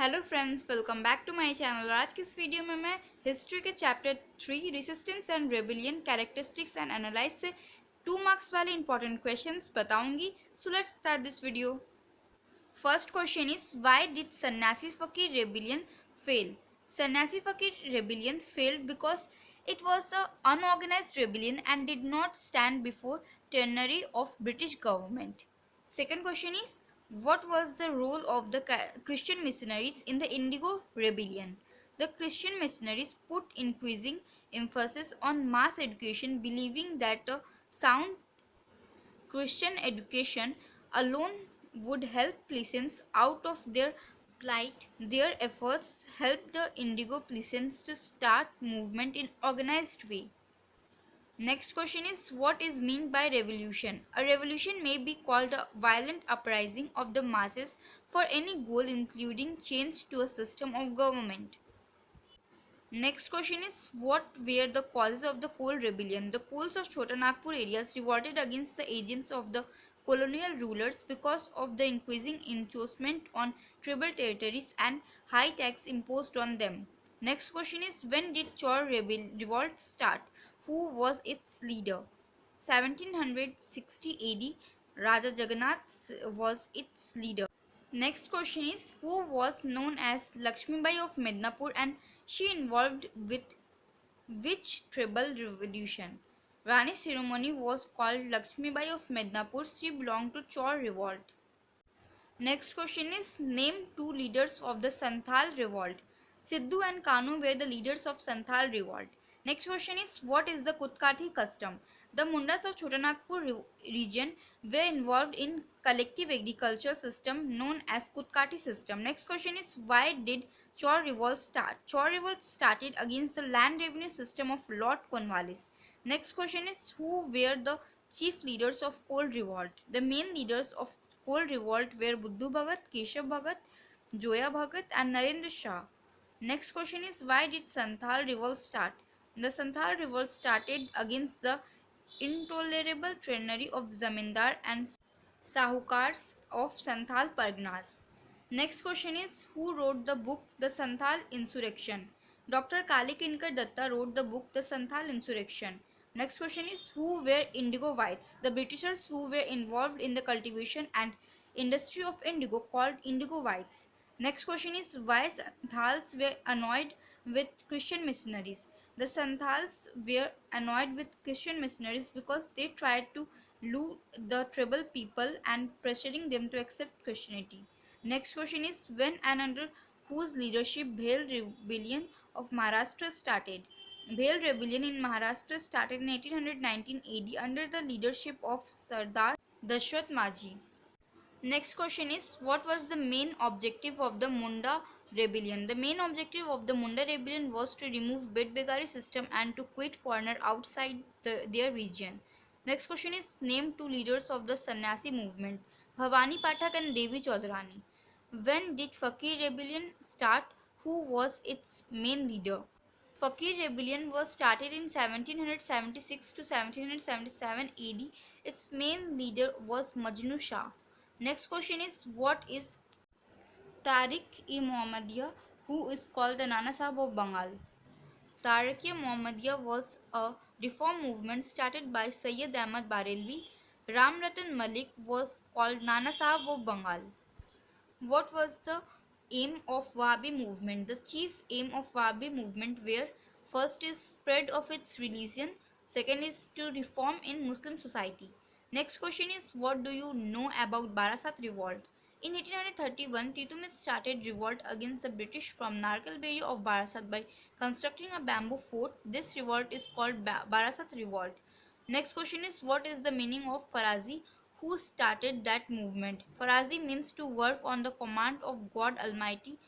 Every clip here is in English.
Hello friends, welcome back to my channel. आज की इस वीडियो में मैं हिस्ट्री के chapter 3 resistance and rebellion characteristics and analyse से 2 मार्क्स वाले इंपॉर्टेंट क्वेश्चंस बताऊंगी। So let's start this video. First question is why did Sannyasi fakir rebellion fail? Sannyasi fakir rebellion failed because it was a unorganized rebellion and did not stand before tyranny of British government. Second question is what was the role of the Christian missionaries in the Indigo Rebellion? The Christian missionaries put increasing emphasis on mass education, believing that a sound Christian education alone would help peasants out of their plight. Their efforts helped the Indigo peasants to start movement in organized way. Next question is what is meant by revolution? A revolution may be called a violent uprising of the masses for any goal including change to a system of government. Next question is what were the causes of the coal rebellion? The coals of Chota Nagpur areas revolted against the agents of the colonial rulers because of the increasing encroachment on tribal territories and high tax imposed on them. Next question is when did Chor revolt start? Who was its leader? 1760 AD, Raja Jagannath was its leader. Next question is who was known as Lakshmibai of Mednapur and she involved with which tribal revolution? Rani ceremony was called Lakshmibai of Mednapur. She belonged to Chor revolt. Next question is name two leaders of the Santhal revolt. Sidhu and Kanu were the leaders of Santhal revolt. Next question is what is the Kutkathi custom? The Mundas of Chotanagpur region were involved in collective agriculture system known as Kutkati system. Next question is why did Chor revolt start? Chor revolt started against the land revenue system of Lord Cornwallis. Next question is who were the chief leaders of Coal revolt? The main leaders of Coal revolt were Buddhu Bhagat, Keshav Bhagat, Joya Bhagat and Narendra Shah. Next question is why did Santhal revolt start? The Santhal revolt started against the intolerable tyranny of Zamindar and Sahukars of Santhal Parganas. Next question is who wrote the book The Santhal Insurrection? Dr. Kalikinkar Datta wrote the book The Santhal Insurrection. Next question is who were indigo whites? The Britishers who were involved in the cultivation and industry of indigo called indigo whites. Next question is why Santhals were annoyed with Christian missionaries? The Santhals were annoyed with Christian missionaries because they tried to lure the tribal people and pressuring them to accept Christianity. Next question is when and under whose leadership Bhel rebellion of Maharashtra started? Bhel rebellion in Maharashtra started in 1819 AD under the leadership of Sardar Dashrath Majhi. Next question is what was the main objective of the Munda rebellion? The main objective of the Munda rebellion was to remove Bedbegari system and to quit foreigner outside their region. Next question is name two leaders of the Sannyasi movement, Bhavani Pathak and Devi Chaudhrani. When did Fakir rebellion start? Who was its main leader? Fakir rebellion was started in 1776 to 1777 AD. Its main leader was Majnu Shah. Next question is what is Tariq-e-Mohammadiyya, who is called the Nana Sahib of Bengal? Tariq-e-Mohammadiyya was a reform movement started by Sayyid Ahmad Barelvi. Ram Ratan Malik was called Nana Sahib of Bengal. What was the aim of Wabi movement? The chief aim of Wabi movement were first is spread of its religion, second is to reform in Muslim society. Next question is what do you know about Bharasat Revolt? In 1831, Titumid started revolt against the British from Narkalberry of Bharasat by constructing a bamboo fort. This revolt is called Bharasat Revolt. Next question is what is the meaning of Farazi? Who started that movement? Farazi means to work on the command of God Almighty.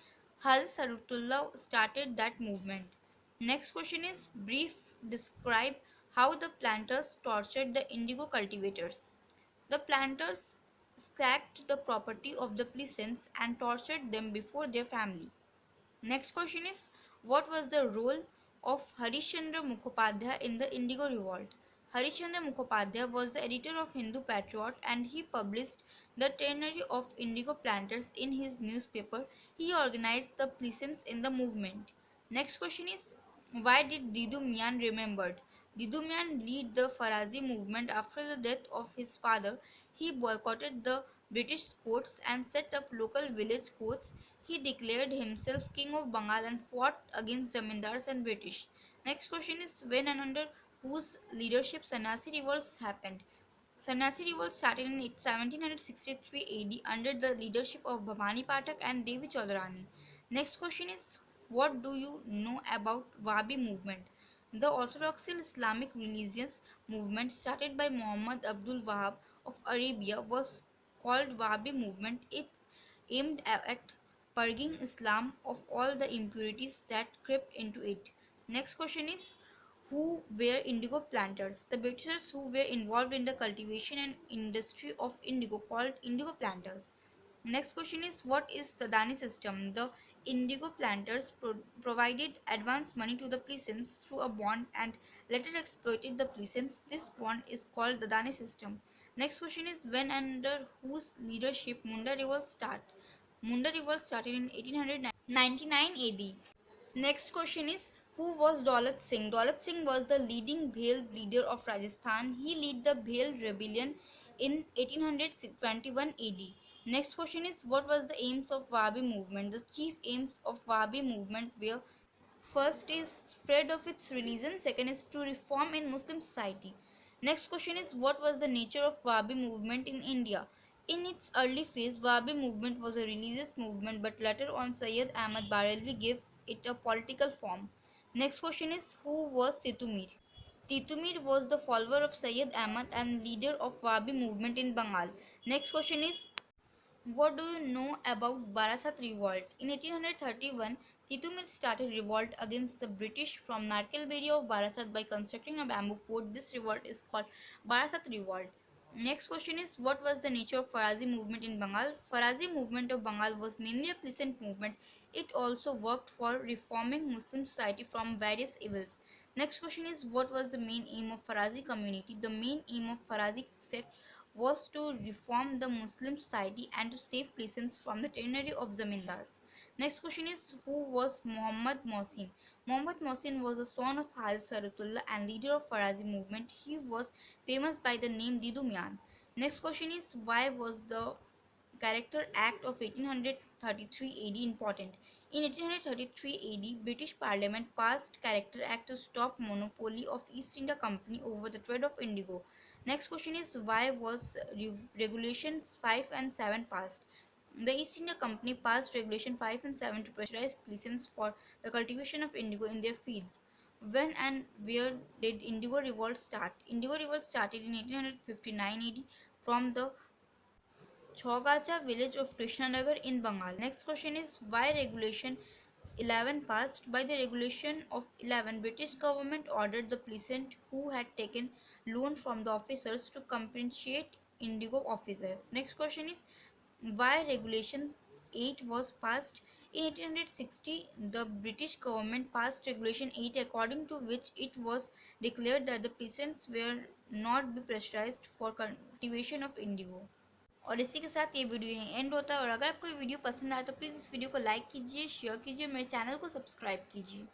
Haz Sarutullah started that movement. Next question is brief describe how the planters tortured the indigo cultivators. The planters sacked the property of the peasants and tortured them before their family. Next question is what was the role of Harishchandra Mukhopadhyay in the Indigo Revolt? Harishchandra Mukhopadhyay was the editor of Hindu Patriot and he published the tyranny of indigo planters in his newspaper. He organized the peasants in the movement. Next question is, why did Didu Mian remembered? Didu Mian led the Farazi movement after the death of his father. He boycotted the British courts and set up local village courts. He declared himself king of Bengal and fought against zamindars and British. Next question is, when and under whose leadership Sannyasi revolts happened? Sannyasi revolt started in 1763 AD under the leadership of Bhavani Pathak and Devi Chaudharani. Next question is, what do you know about Wabi movement? The Orthodox Islamic religious movement started by Muhammad Abdul Wahab of Arabia was called Wabi movement. It aimed at purging Islam of all the impurities that crept into it. Next question is, who were indigo planters? The Britishers who were involved in the cultivation and industry of indigo called indigo planters. Next question is, what is the Dhani System? The indigo planters provided advance money to the peasants through a bond and later exploited the peasants. This bond is called the Dhani System. Next question is, when under whose leadership Munda Revolt started? Munda Revolt started in 1899 AD. Next question is, who was Daulat Singh? Daulat Singh was the leading Bhel leader of Rajasthan. He led the Bhel rebellion in 1821 AD. Next question is, what was the aims of Wabi movement? The chief aims of Wabi movement were, first is spread of its religion, second is to reform in Muslim society. Next question is, what was the nature of Wabi movement in India? In its early phase, Wabi movement was a religious movement, but later on Sayyid Ahmad Barelvi gave it a political form. Next question is, who was Titumir? Titumir was the follower of Sayyid Ahmad and leader of Wabi movement in Bengal. Next question is, what do you know about Bharasat Revolt? In 1831, Titumir started revolt against the British from Narkelberi of Bharasat by constructing a bamboo fort. This revolt is called Bharasat Revolt. Next question is, what was the nature of Farazi movement in Bengal? Farazi movement of Bengal was mainly a peasant movement. It also worked for reforming Muslim society from various evils. Next question is, what was the main aim of Farazi community? The main aim of Farazi sect was to reform the Muslim society and to save peasants from the tyranny of zamindars. Next question is, who was Muhammad Mohsin? Muhammad Mohsin was the son of Haris Saratullah and leader of Farazi movement. He was famous by the name Didu Mian. Next question is, why was the Character Act of 1833 AD important? In 1833 AD, British Parliament passed Character Act to stop monopoly of East India Company over the trade of indigo. Next question is, why was Regulations 5 and 7 passed? The East India Company passed Regulation 5 and 7 to pressurize peasants for the cultivation of indigo in their fields. When and where did Indigo Revolt start? Indigo Revolt started in 1859 AD from the Chowgacha village of Krishnanagar in Bengal. Next question is, why Regulation 11 passed? By the Regulation of 11, British government ordered the peasant who had taken loan from the officers to compensate indigo officers. Next question is, why Regulation 8 was passed? In 1860, the British government passed Regulation 8 according to which it was declared that the peasants were not be pressurized for cultivation of indigo. और इसी के साथ ये video यहीं and होता है और अगर आपको ये वीडियो पसंद आए तो प्लीज़ इस वीडियो को लाइक कीजिए, शेयर कीजिए, मेरे चैनल को सब्सक्राइब कीजिए।